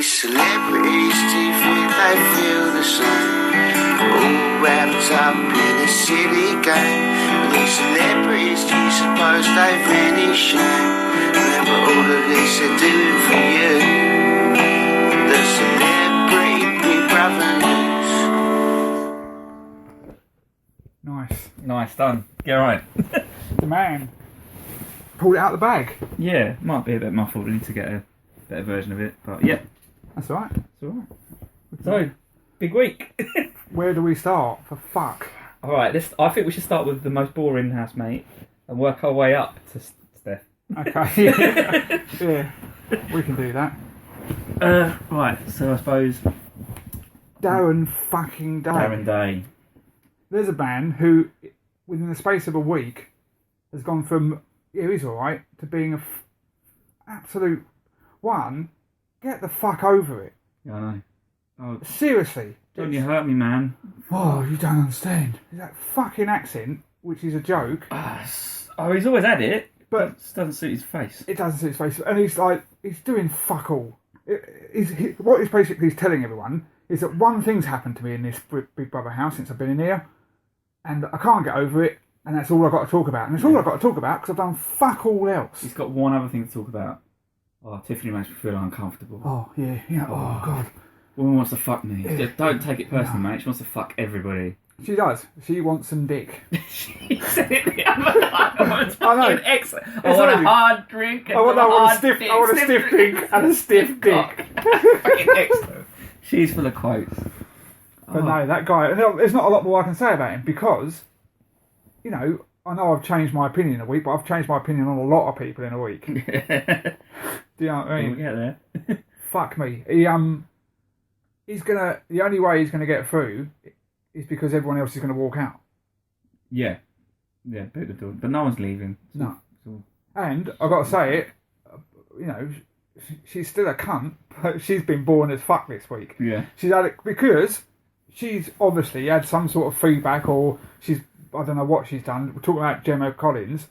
These celebrities, do you think they feel the same? All wrapped up in a silly game. These celebrities, do you suppose they've any shame? Remember all of this they're doing for you. The celebrity Big Brother news. Nice done. Get right. The man pulled it out of the bag. Yeah, might be a bit muffled. We need to get a better version of it, but yeah, That's all right. it's alright. So, big week. Where do we start? For fuck. Alright, I think we should start with the most boring housemate and work our way up to Steph. Okay. Yeah, we can do that. Right, so I suppose Darren fucking Day. Darren Day. There's a man who, within the space of a week, has gone from, yeah, he's alright, to being absolute one. Get the fuck over it. Yeah, I know. Oh, Seriously. don't you hurt me, man. Oh, you don't understand. That fucking accent, which is a joke. Oh, he's always had it, But- it just doesn't suit his face. It doesn't suit his face. And he's like, he's doing fuck all. What he's basically telling everyone is that one thing's happened to me in this Big Brother house since I've been in here, and I can't get over it, and that's all I've got to talk about. And it's all I've got to talk about because I've done fuck all else. He's got one other thing to talk about. Oh, Tiffany makes me feel uncomfortable. Oh, yeah, oh, God. Woman wants to fuck me. Don't take it personally, mate. She wants to fuck everybody. She does. She wants some dick. She said it the other night. I want I know. excellent. I It's want only- a hard drink. And I want hard a stiff, dick. I want a stiff pink and a stiff dick. Fucking excellent. She's full of quotes. But no, that guy, there's not a lot more I can say about him because, you know I've changed my opinion in a week, but I've changed my opinion on a lot of people in a week. Do you know what I mean? We'll get there. Fuck me. He's gonna. The only way he's gonna get through is because everyone else is gonna walk out. Yeah, boot the door. But no one's leaving. No. And I've got to say it. You know, she's still a cunt, but she's been born as fuck this week. Yeah. She's had it because she's obviously had some sort of feedback, or I don't know what she's done. We're talking about Gemma Collins,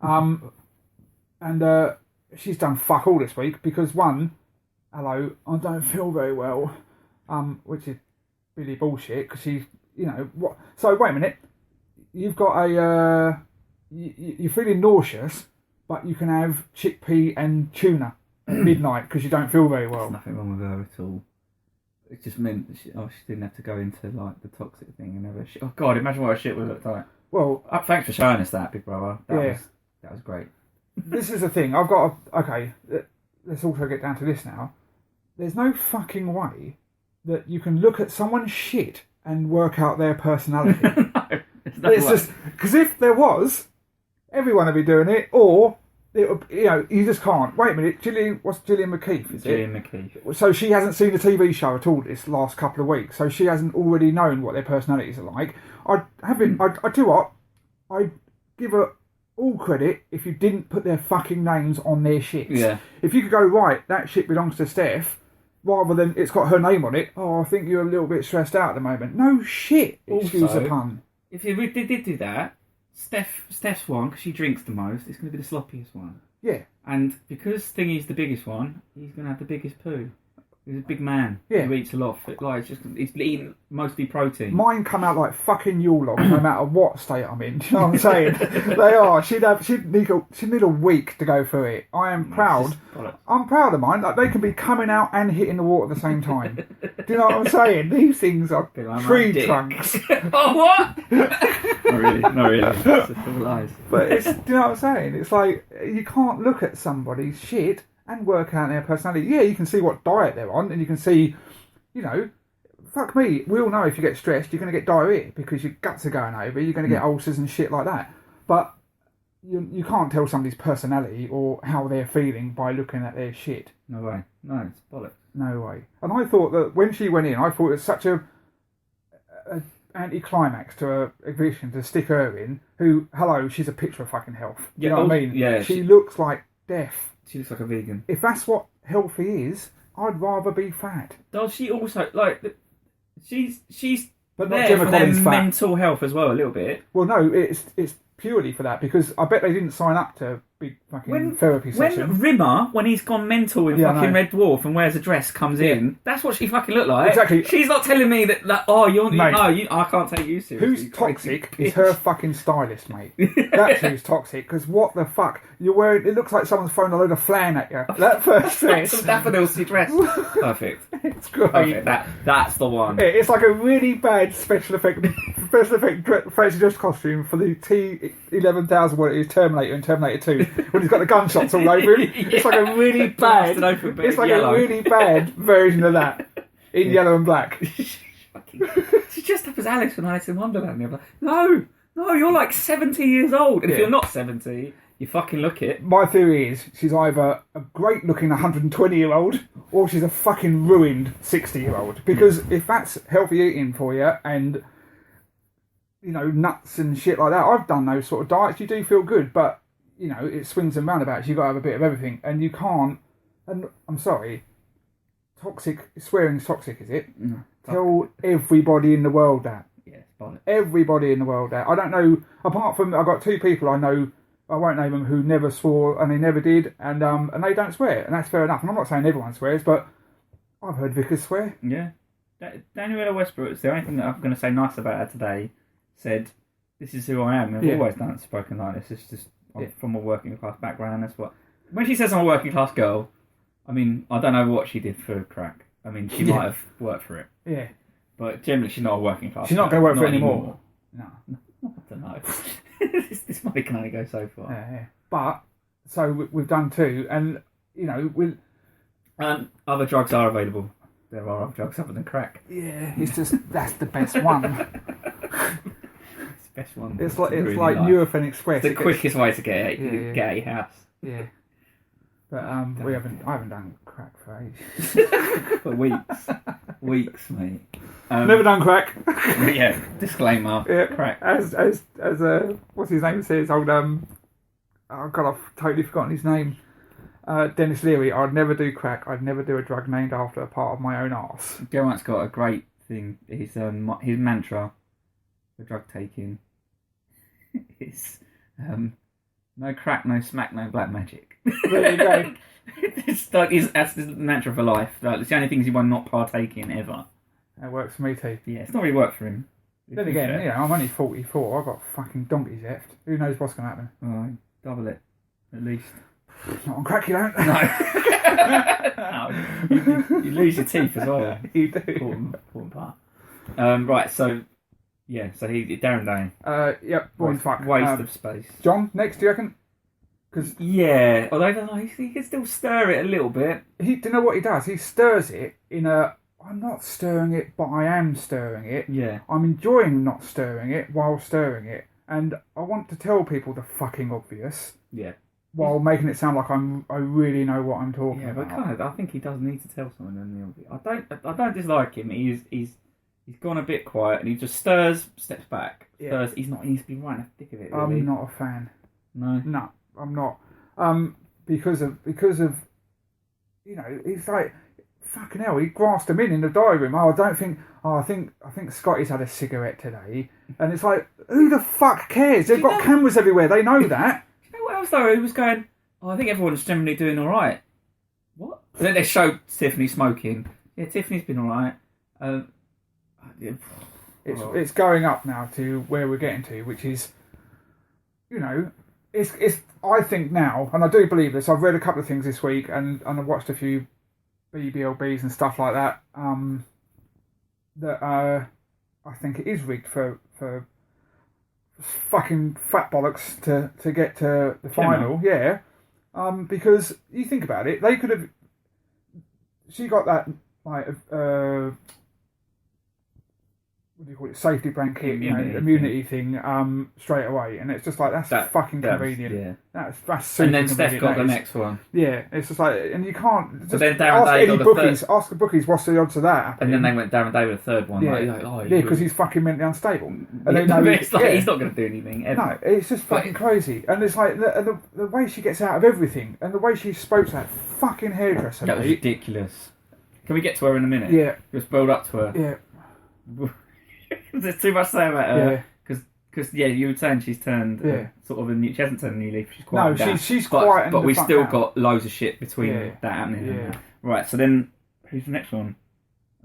and she's done fuck all this week because one, hello, I don't feel very well, which is really bullshit because she's, you know, what? So wait a minute, you've got you're feeling nauseous, but you can have chickpea and tuna at midnight because you don't feel very well. There's nothing wrong with her at all. It just meant that she didn't have to go into like the toxic thing and have a shit. Oh God, imagine what her shit would have looked like. Well, Thanks for showing us that, Big Brother. That was great. This is the thing. I've got to, okay. Let's also get down to this now. There's no fucking way that you can look at someone's shit and work out their personality. No, It's just because if there was, everyone would be doing it, or it would, you know, you just can't. Wait a minute, what's Gillian McKeith? Is Gillian it? McKeith. So she hasn't seen the TV show at all this last couple of weeks. So she hasn't already known what their personalities are like. I do what? I'd give her all credit if you didn't put their fucking names on their shits. Yeah. If you could go, right, that shit belongs to Steph, rather than it's got her name on it. Oh, I think you're a little bit stressed out at the moment. No shit. Excuse Also, the pun. If we did do that, Steph's one, because she drinks the most, it's going to be the sloppiest one. Yeah. And because Thingy's the biggest one, he's going to have the biggest poo. He's a big man. Yeah. He eats a lot. He's eating mostly protein. Mine come out like fucking Yule logs, no matter what state I'm in. Do you know what I'm saying? They are. She'd need a week to go through it. I am proud. I'm proud of mine. Like they can be coming out and hitting the water at the same time. Do you know what I'm saying? These things are tree trunks. Oh, what? Not really. It's just all lies. But do you know what I'm saying? It's like you can't look at somebody's shit and work out their personality. Yeah, you can see what diet they're on, and you can see, you know, fuck me, we all know if you get stressed, you're going to get diarrhea because your guts are going over, you're going to get ulcers and shit like that. But you can't tell somebody's personality or how they're feeling by looking at their shit. No way. No, it's bollocks. No way. And I thought that when she went in, I thought it was such a anti-climax to her eviction to stick her in, who, hello, she's a picture of fucking health. You know what I mean? Yeah. She looks like death. She looks like a vegan. If that's what healthy is, I'd rather be fat. Does she also she's But not there Gemma for their Collins fat. mental health as well a little bit. Well, no, it's purely for that, because I bet they didn't sign up to big fucking therapy session. When Rimmer, when he's gone mental with fucking Red Dwarf and wears a dress, comes in, that's what she fucking looked like. Exactly. She's not telling me that I can't take you seriously. Who's toxic is her fucking stylist, mate. That's who's toxic, because what the fuck? You're wearing, it looks like someone's thrown a load of flan at you. That first dress. Some daffodils to your dress. Perfect. It's great. Perfect. That's the one. Yeah, it's like a really bad special effect fancy dress costume for the T-11,000, what it is, Terminator and Terminator 2, when he's got the gunshots all over him. It's like a really bad. It's like a really bad version of that in yellow and black. She's dressed up as Alice from Alice in Wonderland. You're like, no, you're like 70 years old, and if you're not 70, you fucking look it. My theory is she's either a great-looking 120-year-old or she's a fucking ruined 60-year-old. Because if that's healthy eating for you and, you know, nuts and shit like that, I've done those sort of diets. You do feel good, but, you know, it swings and roundabouts. You've got to have a bit of everything. And you can't... And I'm sorry, swearing's toxic, is it? No. Tell everybody in the world that. Yeah, it's everybody in the world that. I don't know, apart from, I've got two people I know, I won't name them, who never swore, and they never did, and they don't swear, and that's fair enough. And I'm not saying everyone swears, but I've heard vicars swear. Yeah. Daniela Westbrook, the only thing that I'm going to say nice about her today, said, this is who I am. I've always done spoken like this. It's just I'm from a working class background. That's what. When she says I'm a working class girl, I mean, I don't know what she did for crack. I mean, she might have worked for it. Yeah. But generally, she's not a working class. She's not going to work for it anymore. No. I don't know. this money can only go so far. Yeah. But, so we've done two, and, you know, other drugs are available. There are other drugs other than crack. Yeah, it's just, that's the best one. It's the best one. It's like Nurofen Express. It's the quickest way to get out of your house. Yeah. But I haven't done crack for ages. For weeks, mate. Never done crack. Yeah, disclaimer. Yeah, crack. As what's his name says, oh God, I've totally forgotten his name. Dennis Leary. I'd never do crack. I'd never do a drug named after a part of my own arse. Geraint's got a great thing. His mantra for drug taking is no crack, no smack, no black magic. There you go. That's the mantra for life. It's the only things he will not partake in ever. That works for me too. Yeah, it's not really worked for him. Then again, you know, I'm only 44. I've got fucking donkeys left. Who knows what's going to happen? Oh, double it, at least. Not on crack, you don't. No. You lose your teeth as well. You do. Important part. Right, so Darren Dane. Yep, boring fuck. Waste of space. John, next, do you reckon? Yeah, although he can still stir it a little bit. Do you know what he does? He stirs it in a, I'm not stirring it, but I am stirring it. Yeah. I'm enjoying not stirring it while stirring it. And I want to tell people the fucking obvious. Yeah. While making it sound like I really know what I'm talking about. Yeah, but I think he does need to tell someone the obvious. I don't dislike him. He's gone a bit quiet and he just stirs, steps back. Stirs. He needs to be right in the thick of it. Really. I'm not a fan. No, I'm not. Because of you know, it's like fucking hell. He grasped him in the diary room. I think Scotty's had a cigarette today, and it's like, who the fuck cares? They've got cameras everywhere. They know that. You know what else though? He was going, I think everyone's generally doing all right. What? And then they showed Tiffany smoking. Yeah, Tiffany's been all right. It's going up now to where we're getting to, which is, you know, it's. I think now, and I do believe this. I've read a couple of things this week, and I've watched a few BBLBs and stuff like that. That I think it is rigged for fucking fat bollocks to get to the final. Yeah. Because you think about it, they could have. She got that like what do you call it? Safety blanket, immunity thing, straight away, and it's just like that's fucking convenient. Yeah. That's super. And then Steph convenient, got the next one. Yeah, it's just like, and you can't. Just but then Darren Day got the third. Ask the bookies what's the odds of that happening. And then they went Darren Day with the third one. Yeah, because he's fucking mentally unstable. And they know he's not going to do anything. Ever. No, it's just fucking crazy. And it's like the way she gets out of everything, and the way she spoke to that fucking hairdresser. That was ridiculous. Can we get to her in a minute? Yeah. Just build up to her. Yeah. There's too much to say about her. Because Because you were saying she's turned sort of a new. She hasn't turned a new leaf. She's No, down. she's quiet. But we've still got loads of shit between that happening. Yeah. Right. So then, who's the next one?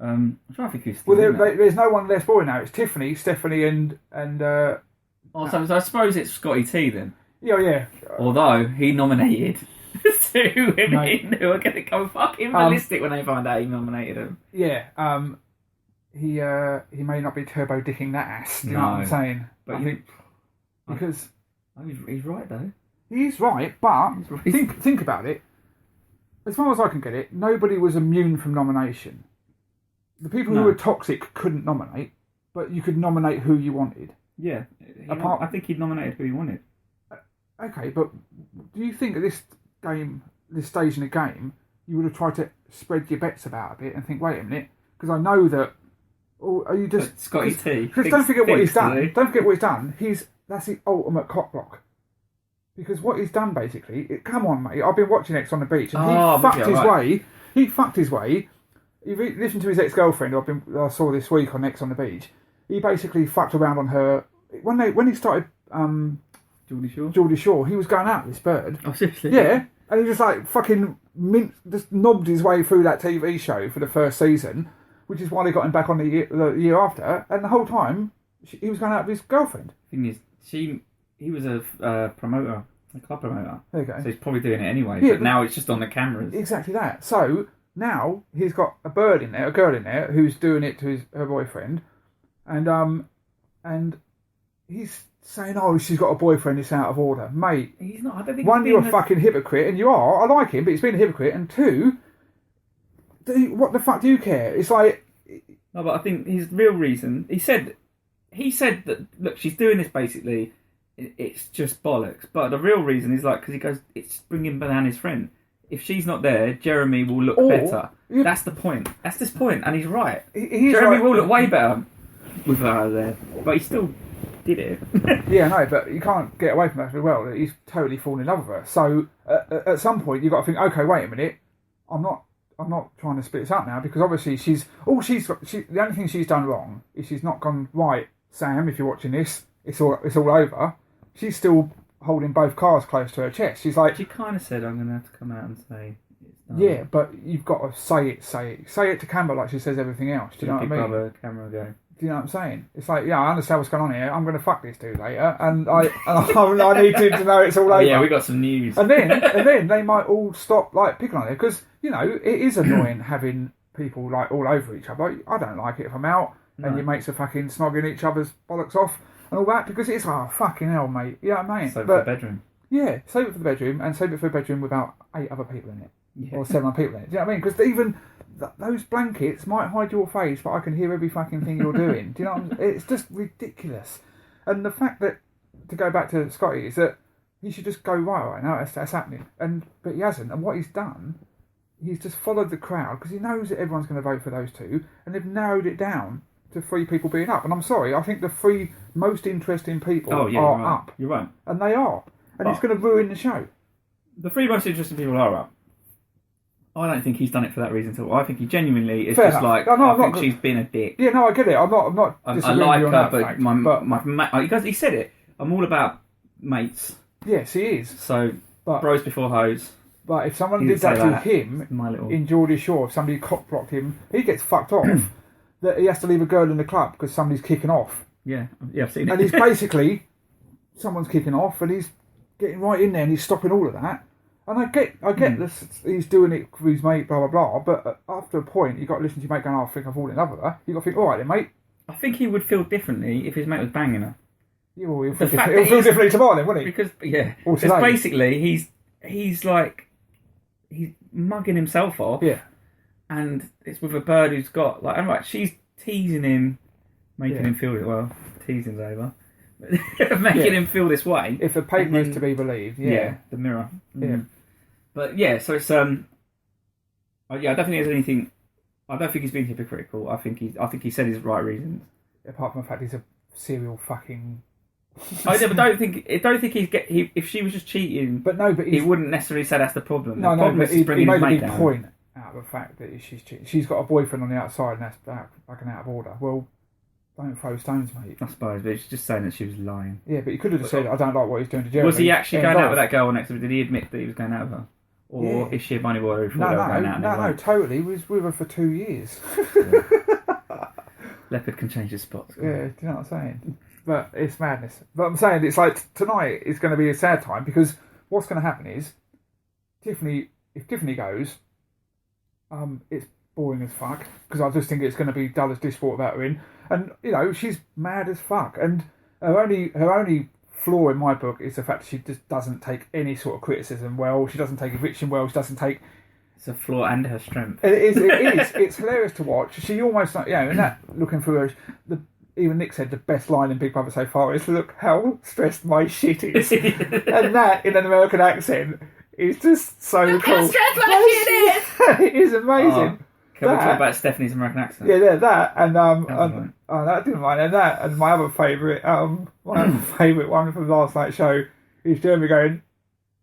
I'm trying to think who's. Well, there's no one less boy now. It's Tiffany, Stephanie, and. So I suppose it's Scotty T then. Yeah. Although he nominated 2 women who are going to go fucking ballistic when they find out he nominated them. Yeah. He may not be turbo dicking that ass. Do you know what I'm saying? But because he's right though. He's right, but think about it. As far as I can get it, nobody was immune from nomination. The people who were toxic couldn't nominate, but you could nominate who you wanted. Yeah, I think he nominated who he wanted. Okay, but do you think at this stage in the game, you would have tried to spread your bets about a bit and think, wait a minute, because I know that. Or are you just Scotty T? Because don't forget what he's done. Don't forget what he's done. That's the ultimate cock block. Because what he's done basically, come on, mate. I've been watching X on the beach, and he fucked his way. He fucked his way. You've listened to his ex-girlfriend. I saw this week on X on the beach. He basically fucked around on her when he started. Geordie Shore. He was going out with this bird. Oh, seriously? Yeah, and he just like fucking just knobbed his way through that TV show for the first season, which is why they got him back on the year after. And the whole time he was going out with his girlfriend. Thing is, he was a promoter, a club promoter. There you go. So he's probably doing it anyway. Yeah, but now it's just on the cameras. Exactly that. So now he's got a girl in there who's doing it to her boyfriend, and he's saying, "Oh, she's got a boyfriend. It's out of order, mate." He's not. I don't think. One, you're a fucking hypocrite, and you are. I like him, but he's been a hypocrite. And two, what the fuck do you care? It's like. No, but I think his real reason. He said that look, she's doing this basically. It's just bollocks. But the real reason is because he goes, it's bringing down his friend. If she's not there, Jeremy will look better. Yeah. That's the point. That's this point, and he's right. Jeremy will look way better with her there, but he still did it. Yeah, no, but you can't get away from that as well. He's totally fallen in love with her. So at some point, you've got to think, okay, wait a minute. I'm not trying to split this up now because obviously the only thing she's done wrong is she's not gone, right, Sam, if you're watching this, it's all over. She's still holding both cards close to her chest. She's like... She kind of said, I'm going to have to come out and say it's done. Yeah, but you've got to say it. Say it to camera like she says everything else. Do you know what I mean? Brother, camera go. Do you know what I'm saying? It's like, I understand what's going on here. I'm going to fuck this dude later, and I need him to know it's all over. Yeah, we got some news. And then they might all stop picking on it because it is annoying having people all over each other. I don't like it if I'm out and your mates are fucking snogging each other's bollocks off and all that because it's fucking hell, mate. You know what I mean? Save it for the bedroom. Yeah, save it for the bedroom and save it for the bedroom without 8 other people in it or 7 other people in it. Do you know what I mean? Because even those blankets might hide your face, but I can hear every fucking thing you're doing. Do you know what I'm saying? It's just ridiculous. And the fact that, to go back to Scotty, is that he should just go right now. That's happening, but he hasn't. And what he's done, he's just followed the crowd because he knows that everyone's going to vote for those 2, and they've narrowed it down to 3 people being up. And I'm sorry, I think the 3 most interesting people are up. You're right, and they are, and it's going to ruin the show. The 3 most interesting people are up. I don't think he's done it for that reason at all. I think he genuinely is I think she's been a dick. Yeah, no, I get it. I'm not. I like her, but he said it. I'm all about mates. Yes, he is. So, bros before hoes. But if someone did that to him in Geordie Shore, if somebody cock blocked him, he gets fucked off. That he has to leave a girl in the club because somebody's kicking off. Yeah, I've seen it. And he's basically someone's kicking off, and he's getting right in there, and he's stopping all of that. And I get this. He's doing it with his mate, blah blah blah. But after a point, you got to listen to your mate going, "Oh, I think I've fallen in love with her." You got to think, "All right, then, mate." I think he would feel differently if his mate was banging her. Yeah, well, he'll feel differently tomorrow, then, wouldn't he? Because basically he's mugging himself off. Yeah. And it's with a bird who's got she's teasing him, making him feel it. Well, teasing's over. Making him feel this way. If the paper is to be believed, the mirror. Yeah. But yeah, so it's I don't think there's anything. I don't think he's being hypocritical. I think he said his right reasons. Apart from the fact he's a serial fucking. I don't think if she was just cheating, he wouldn't necessarily say that's the problem. No, but he made a big down. point out of the fact that she's cheating. She's got a boyfriend on the outside, and that's fucking out of order. Well, don't throw stones, mate. I suppose, but she's just saying that she was lying. Yeah, but he could have just said, I don't like what he's doing to Jeremy. Was he actually going out with that? that girl next to him? Did he admit that he was going out with her? Or is she a bunny boy who thought they were going out? No, totally. He was with her for 2 years. Leopard can change his spots. Yeah, do you know what I'm saying? But it's madness. But I'm saying it's like tonight is going to be a sad time because what's going to happen is if Tiffany goes, it's boring as fuck because I just think it's going to be dull as dishwater without her in. And you know she's mad as fuck, and her only flaw in my book is the fact that she just doesn't take any sort of criticism well. She doesn't take eviction well. She doesn't take. It's a flaw and her strength. It is. It's hilarious to watch. She almost like and that looking through her. Even Nick said the best line in Big Brother so far is "Look how stressed my shit is," and that in an American accent is just so cool. How stressed my shit is. It is amazing. Can we talk about Stephanie's American accent? Yeah, that and that didn't mind, and that and my other favourite, one from last night's show is Jeremy going,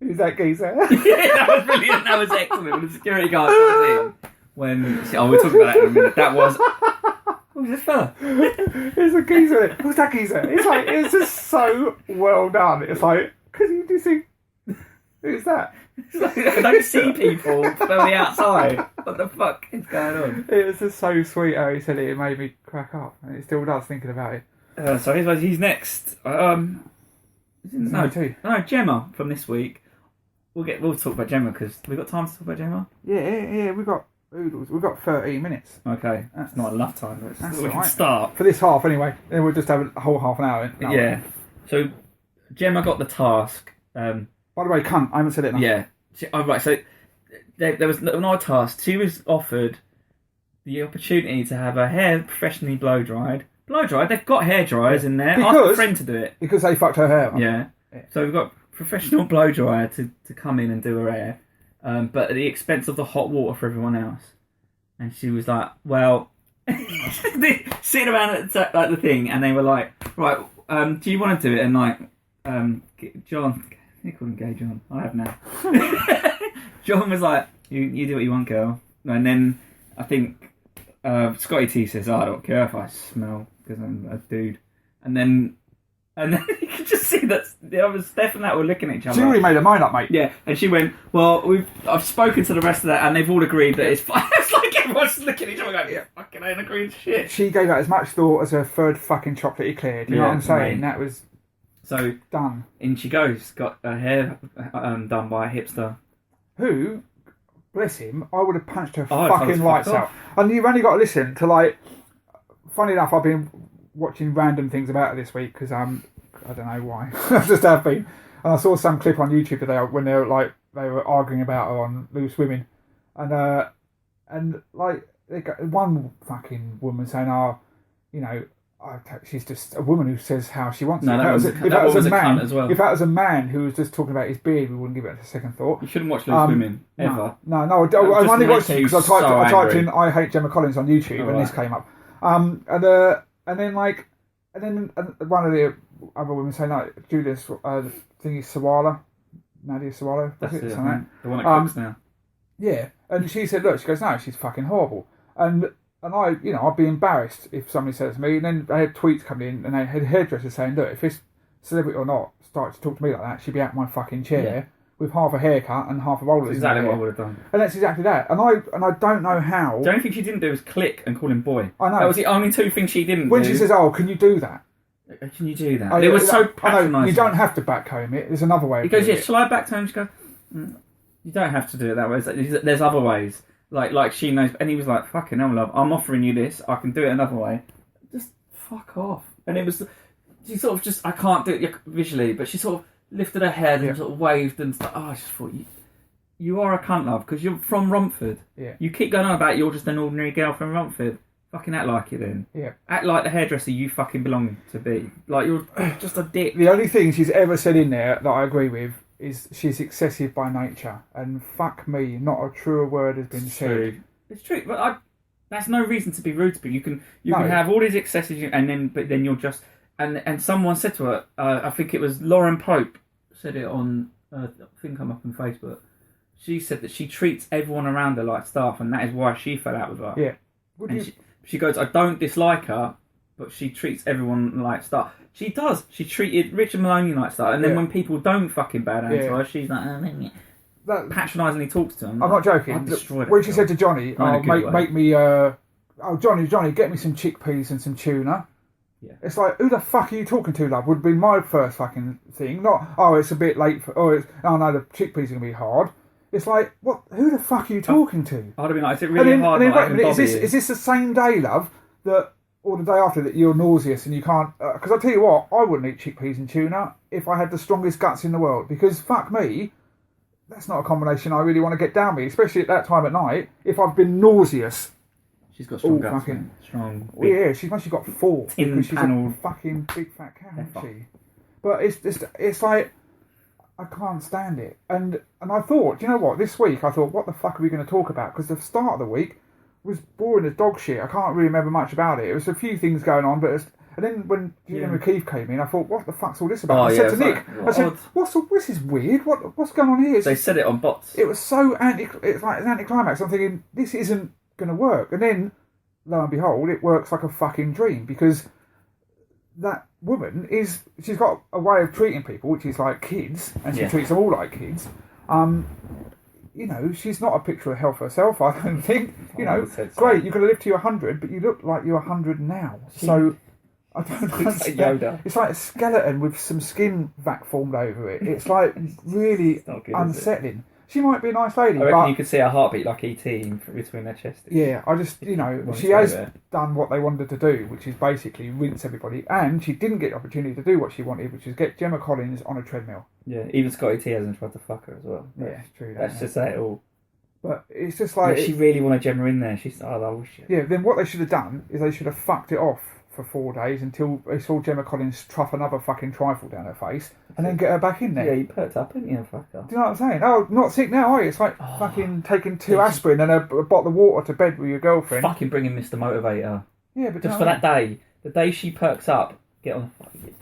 "Who's that geezer?" Yeah, that was brilliant. That was excellent. When the security guard comes in, we'll talk about that in a minute. That was. Who's this fella? It's a geezer. Who's that geezer? It's just so well done. It's like, because you do see, who's that? I don't see people from the outside. What the fuck is going on? It was just so sweet how he said it. It made me crack up, and it still does thinking about it. So he's next. No, Gemma from this week. We'll talk about Gemma because we've got time to talk about Gemma. Yeah. We've got 13 minutes. Okay, that's not enough time. We can right. start for this half anyway. Then we'll just have a whole half an hour. Yeah. So Gemma got the task. By the way, cunt, I haven't said it enough. Yeah. Right, so there was no task. She was offered the opportunity to have her hair professionally blow dried. They've got hair dryers in there. Ask a friend to do it. Because they fucked her hair. Yeah. So we've got professional blow dryer to come in and do her hair, but at the expense of the hot water for everyone else. And she was like, well, sitting around at the thing, and they were like, right, do you want to do it? And like, John... They call him Gay John. I have now. John was like, you do what you want, girl. And then I think Scotty T says, I don't care if I smell because I'm a dude. And then you could just see that the other Steph and that were looking at each other. She already made her mind up, mate. Yeah, and she went, well, I've spoken to the rest of that, and they've all agreed that it's fine. It's like everyone's looking at each other going, yeah, fucking I ain't agreed to shit. She gave that as much thought as her third fucking chocolate eclair. Do you know what I'm saying? Mate. That was... So done. In she goes, got her hair done by a hipster. Who, bless him, I would have punched her fucking lights out. And you've only got to listen to like. Funny enough, I've been watching random things about her this week because I don't know why. I just have been, and I saw some clip on YouTube today when they were arguing about her on Loose Women, and like they got one fucking woman saying, you know. She's just a woman who says how she wants it. If that was a man who was just talking about his beard, we wouldn't give it a second thought. You shouldn't watch Loose Women, ever. No, I've only watched it because I typed in I hate Gemma Collins on YouTube and this came up. And then one of the other women saying like Julia's thingy Sawala, Nadia Sawala. That's it, the one that cooks now. Yeah, and she said, look, she goes, no, she's fucking horrible. And I'd be embarrassed if somebody said to me, and then they had tweets coming in, and they had hairdressers saying, look, if this celebrity or not started to talk to me like that, she'd be out my fucking chair with half a haircut and half a roller. That's exactly what I would have done. And that's exactly that. And I don't know how. The only thing she didn't do was click and call him boy. I know. That was the only two things she didn't do. When she says, oh, can you do that? Can you do that? It was so patronising. You don't have to backcomb it. There's another way. He goes, shall I backcomb? She goes, you don't have to do it that way. There's other ways. Like she knows, and he was like, "Fucking hell, love! I'm offering you this. I can do it another way. Just fuck off." And it was, she sort of just, I can't do it visually, but she sort of lifted her head and sort of waved and stuff. I just thought, you are a cunt, love, because you're from Romford. Yeah. You keep going on about you're just an ordinary girl from Romford. Fucking act like it then. Yeah. Act like the hairdresser you fucking belong to be. Like you're just a dick. The only thing she's ever said in there that I agree with is she's excessive by nature, and fuck me, not a truer word has been said. It's true, but that's no reason to be rude to people. You can have all these excesses, but then you're just and someone said to her, I think it was Lauren Pope said it on I think I'm up on Facebook. She said that she treats everyone around her like staff, and that is why she fell out with her. Yeah. She goes, I don't dislike her, but she treats everyone like star. She does. She treated Richard Maloney like star, and then when people don't fucking bow down to her, she's like, patronisingly talks to them. I'm not joking. When she said to Johnny, make me, Johnny, get me some chickpeas and some tuna. Yeah. It's like, who the fuck are you talking to, love? Would be my first fucking thing. Not, it's a bit late for, no, the chickpeas are going to be hard. It's like, what? Who the fuck are you talking to? I'd have been like, is it really hard? Is this the same day, love, or the day after that you're nauseous and you can't... Because I'll tell you what, I wouldn't eat chickpeas and tuna if I had the strongest guts in the world. Because, fuck me, that's not a combination I really want to get down with, especially at that time at night, if I've been nauseous. She's got strong guts, strong. Yeah, she's actually got 4. Tin panel. She's a fucking big fat cow, isn't she? But it's like, I can't stand it. And I thought, you know what, this week I thought, what the fuck are we going to talk about? Because the start of the week was boring as dog shit. I can't really remember much about it. There was a few things going on, but and then when Julian McKeith came in, I thought, what the fuck's all this about? I said to Nick, this is weird. What's going on here? They said it on bots. It was so it's like an anticlimax. I'm thinking, this isn't going to work. And then, lo and behold, it works like a fucking dream, because that woman she's got a way of treating people, which is like kids, and she treats them all like kids. You know, she's not a picture of health herself, I don't think. You know, great, you're going to live to 100, but you look like you're 100 now. So, I don't understand. It's like a skeleton with some skin vac formed over it. It's like really unsettling. She might be a nice lady, I reckon but you could see her heartbeat like E.T. between their chests. Yeah, I just, she has done what they wanted to do, which is basically rinse everybody, and she didn't get the opportunity to do what she wanted, which is get Gemma Collins on a treadmill. Yeah, even Scotty T hasn't tried to fuck her as well. Yeah, it's true. Let's just say it all. But it's just like... she really wanted Gemma in there. She's shit. Yeah, then what they should have done is they should have fucked it off for 4 days until they saw Gemma Collins trough another fucking trifle down her face and then get her back in there. Yeah, you perked up, didn't you, fucker? Do you know what I'm saying? Oh, not sick now, are you? It's like fucking taking 2 aspirin and a bottle of water to bed with your girlfriend. Fucking bringing Mr. Motivator. Yeah, but... Just for that day. The day she perks up, get on the fucking...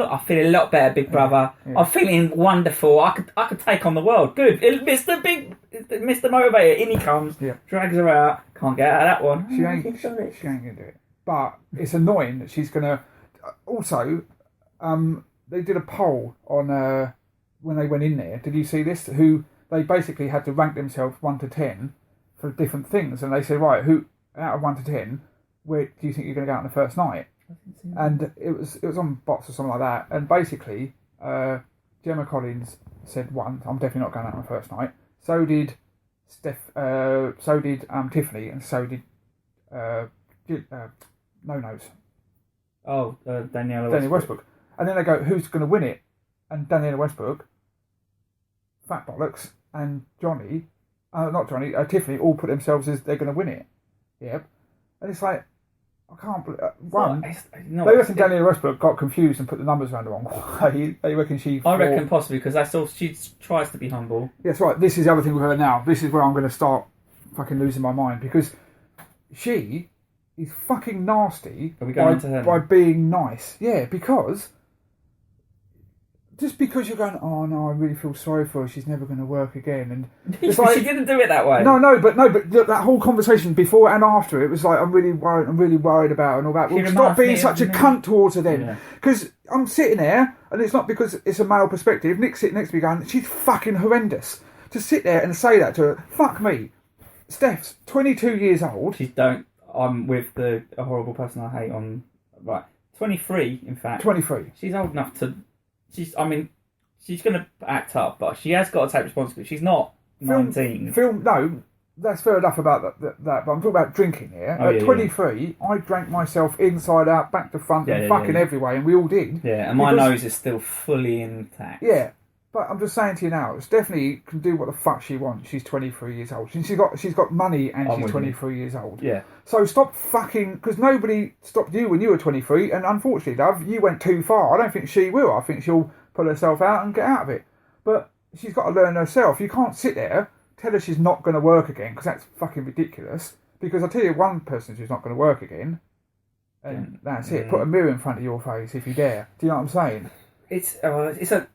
I feel a lot better, big brother. Yeah. I'm feeling wonderful. I could take on the world. Good. Mr. Motivator, in he comes, drags her out, can't get out of that one. She ain't going to do it. But it's annoying that she's going to... Also, they did a poll on when they went in there. Did you see this? Who they basically had to rank themselves 1 to 10 for different things. And they said, right, who out of 1 to 10, where do you think you're going to go out on the first night? And it was on bots or something like that. And basically, Gemma Collins said 1. I'm definitely not going out on the first night. So did Tiffany, and so did No-Nos. Oh, Daniela Westbrook. And then they go, who's going to win it? And Daniela Westbrook, Fat Bollocks, and Tiffany all put themselves as they're going to win it. Yep. And it's like, I can't believe... they reckon Daniela Westbrook got confused and put the numbers around the wrong way. They reckon I reckon possibly, because that's all... She tries to be humble. Yes, right. This is the other thing with her now. This is where I'm going to start fucking losing my mind, because she is fucking nasty by being nice. Yeah, because... Just because you're going, oh no, I really feel sorry for her, she's never going to work again. And it's like, she didn't do it that way. No, but that whole conversation before and after, it was like, I'm really worried about her and all that. Well, stop being such a cunt towards her then. Because I'm sitting there, and it's not because it's a male perspective. Nick's sitting next to me going, she's fucking horrendous. To sit there and say that to her, fuck me. Steph's 22 years old. I'm with a horrible person I hate on, right, 23 in fact. 23. She's old enough to... She's going to act up, but she has got to take responsibility. She's not 19. No, that's fair enough about that, but I'm talking about drinking here. At 23, I drank myself inside out, back to front, and fucking every way, and we all did. Yeah, and my nose is still fully intact. Yeah, but I'm just saying to you now, Stephanie can do what the fuck she wants. She's 23 years old. She's got money, and she's 23 years old. Yeah. So stop fucking... Because nobody stopped you when you were 23, and unfortunately, love, you went too far. I don't think she will. I think she'll pull herself out and get out of it. But she's got to learn herself. You can't sit there, tell her she's not going to work again, because that's fucking ridiculous. Because I'll tell you one person who's not going to work again, and that's it. Put a mirror in front of your face if you dare. Do you know what I'm saying?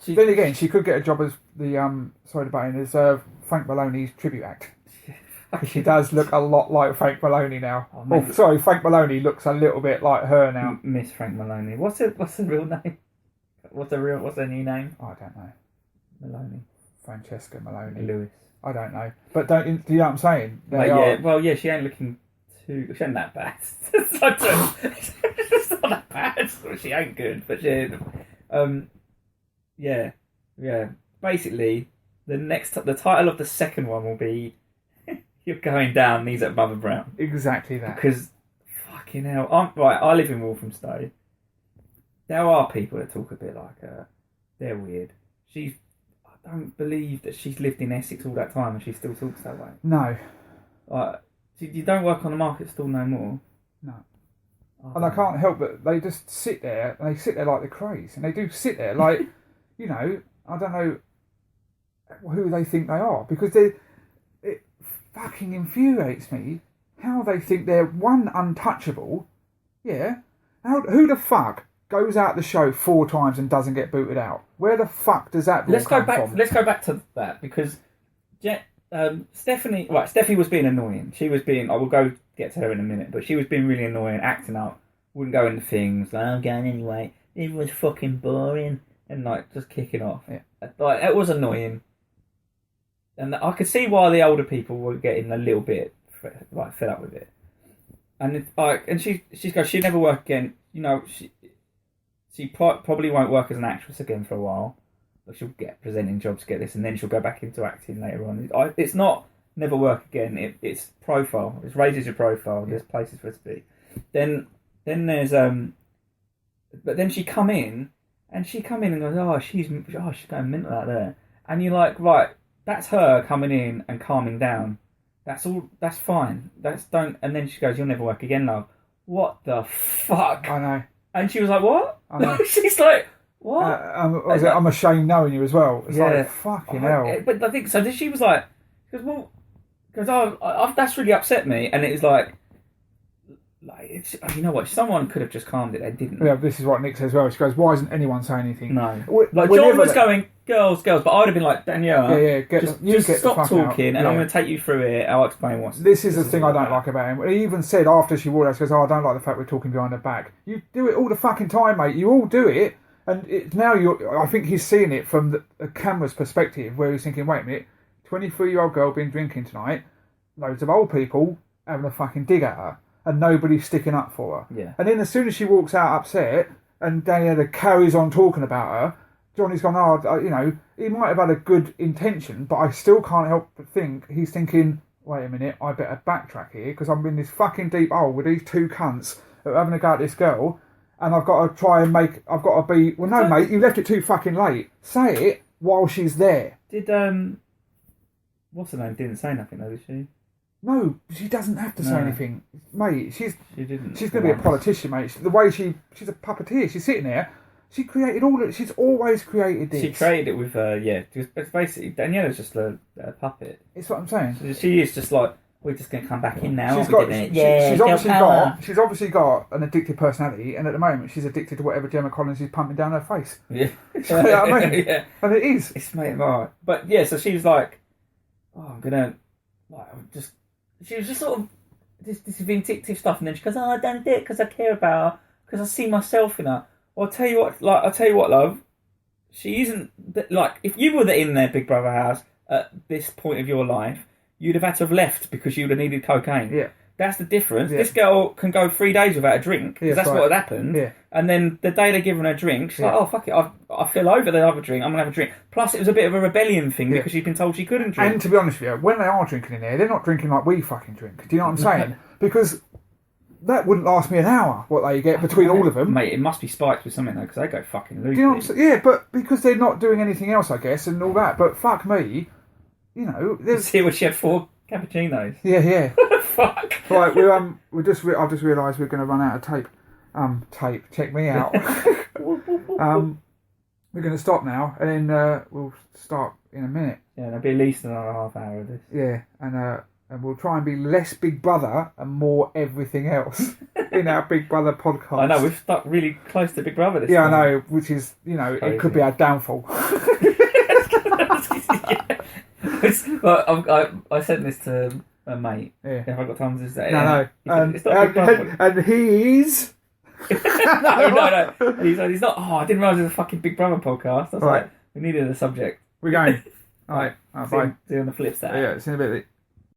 Then again, she could get a job as the Frank Maloney's tribute act. She does look a lot like Frank Maloney now. Oh, sorry, Frank Maloney looks a little bit like her now. Miss Frank Maloney. What's the real name? What's her new name? I don't know. Maloney. Francesca Maloney. Lewis. I don't know. But do you know what I'm saying? She ain't looking too... She ain't that bad. It's not that bad. She ain't good, but she... Yeah. Basically, the title of the second one will be You're Going Down, These at Mother Brown. Exactly that. Because, fucking hell... I live in Walthamstow. There are people that talk a bit like her. They're weird. I don't believe that she's lived in Essex all that time and she still talks that way. No. You don't work on the market stall no more? No. And I can't help but they just sit there, and they sit there like they're crazy. And they do sit there like, I don't know who they think they are. Because it fucking infuriates me how they think they're untouchable. Yeah. Who the fuck goes out the show 4 times and doesn't get booted out? Where the fuck does that come from? Let's go back to that, because Stephanie was being annoying. She was being... I will go get to her in a minute, but she was being really annoying, acting up, wouldn't go into things, like, I'm going anyway, it was fucking boring, and just kicking off. Yeah. It was annoying. And I could see why the older people were getting a little bit fed up with it. And she goes, she'll never work again. She probably won't work as an actress again for a while. But she'll get presenting jobs, get this, and then she'll go back into acting later on. It's not never work again. It's profile. It raises your profile. There's places for it to be. Then there's but then she come in and goes, she's going mental out there. And you're like, right, that's her coming in and calming down. That's all. That's fine. And then she goes, you'll never work again, love. What the fuck? I know. And she was like, what? I know. She's like, what? I'm ashamed knowing you as well. It's like, fucking hell. But I think so. She was like, that's really upset me. And it was like, you know what? Someone could have just calmed it. They didn't. Yeah, this is what Nick says as well. She goes, why isn't anyone saying anything? No. John was going, girls, but I would have been like, Danielle, just stop talking, and I'm going to take you through it. I'll explain what's... This is the thing I don't like about him. He even said after she walked out, she goes, I don't like the fact we're talking behind her back. You do it all the fucking time, mate. You all do it. And now I think he's seeing it from the camera's perspective, where he's thinking, wait a minute, 23-year-old girl been drinking tonight, loads of old people having a fucking dig at her, and nobody's sticking up for her. Yeah. And then as soon as she walks out upset, and Daniela carries on talking about her, Johnny's gone, he might have had a good intention, but I still can't help but think he's thinking, wait a minute, I better backtrack here, because I'm in this fucking deep hole with these 2 cunts that are having a go at this girl, and I've got to try and I've got to be, well, no, mate, you left it too fucking late. Say it while she's there. Did, what's her name? Didn't say nothing though, did she? No, she doesn't have to say anything. Mate, she's going to be a politician, mate. The way she's a puppeteer. She's sitting there. She created she's always created this. She created it with, it's basically, Daniela's just a puppet. It's what I'm saying. She is just like, we're just going to come back in now. She's obviously got an addictive personality, and at the moment she's addicted to whatever Gemma Collins is pumping down her face. Yeah. You know what I mean? Yeah. And it is. It's made right. But yeah, so she was like, I'm going to, she was just sort of this vindictive stuff, and then she goes, I done it because I care about her, because I see myself in her. Well, I'll tell you what, love. She isn't if you were in their Big Brother house at this point of your life, you'd have had to have left because you would have needed cocaine. Yeah, that's the difference. Yeah. This girl can go 3 days without a drink because that's what had happened. Yeah. And then the day they give her a drink, she's like, oh fuck it, I feel over the other drink. I'm gonna have a drink. Plus, it was a bit of a rebellion thing because she'd been told she couldn't drink. And to be honest with you, when they are drinking in there, they're not drinking like we fucking drink. Do you know what I'm saying? Because that wouldn't last me an hour, what they get between all of them. Mate, it must be spiked with something, though, because they go fucking loose. Do you know what I'm saying? Yeah, but because they're not doing anything else, I guess, and all that. But fuck me, there's... See what she had 4 cappuccinos. Yeah. Fuck. Right, I've just realised we're going to run out of tape. Tape, check me out. We're going to stop now, and then we'll start in a minute. Yeah, there'll be at least another half hour of this. Yeah, and we'll try and be less Big Brother and more everything else in our Big Brother podcast. I know, we've stuck really close to Big Brother this time. Yeah, I know, which is, it could be our downfall. Well, I said this to mate. Yeah. If I got time to say it. No. It's not Big Brother. And he's... no. He's not. Oh, I didn't realise it was a fucking Big Brother podcast. I was Right. like, we needed a subject. We're going. All right. See you on the flip side. Yeah, see you in a bit.